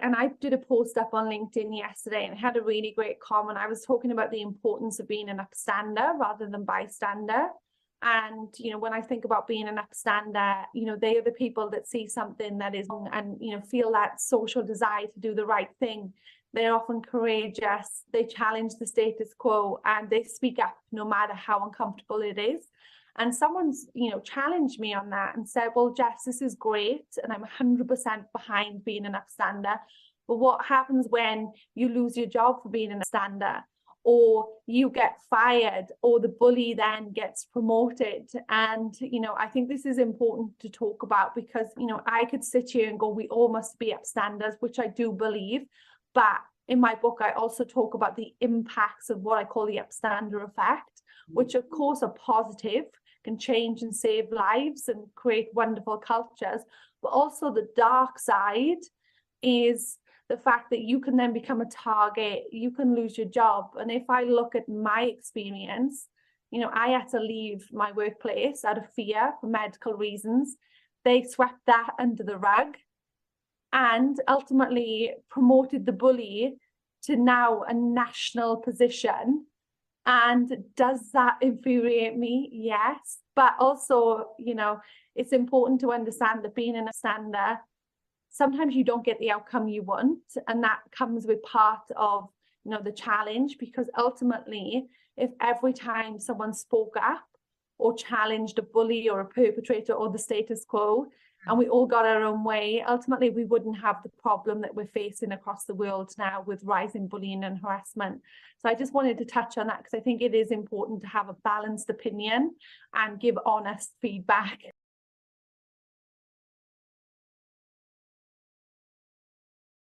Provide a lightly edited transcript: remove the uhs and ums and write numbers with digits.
and I did a post up on LinkedIn yesterday and had a really great comment. I was talking about the importance of being an upstander rather than bystander. And, you know, when I think about being an upstander, you know, they are the people that see something that is wrong and, you know, feel that social desire to do the right thing. They're often courageous, they challenge the status quo, and they speak up no matter how uncomfortable it is. And someone's, you know, challenged me on that and said, well, Jess, this is great, and I'm 100% behind being an upstander. But what happens when you lose your job for being an upstander? Or you get fired, or the bully then gets promoted? And, you know, I think this is important to talk about, because, you know, I could sit here and go, we all must be upstanders, which I do believe. But in my book, I also talk about the impacts of what I call the upstander effect, which of course are positive, can change and save lives and create wonderful cultures. But also the dark side is the fact that you can then become a target, you can lose your job. And if I look at my experience, you know, I had to leave my workplace out of fear for medical reasons. They swept that under the rug and ultimately promoted the bully to now a national position. And does that infuriate me? Yes. But also, you know, it's important to understand that being an upstander, sometimes you don't get the outcome you want, and that comes with part of, you know, the challenge. Because ultimately, if every time someone spoke up or challenged a bully or a perpetrator or the status quo, and we all got our own way, ultimately we wouldn't have the problem that we're facing across the world now with rising bullying and harassment. So I just wanted to touch on that, because I think it is important to have a balanced opinion and give honest feedback.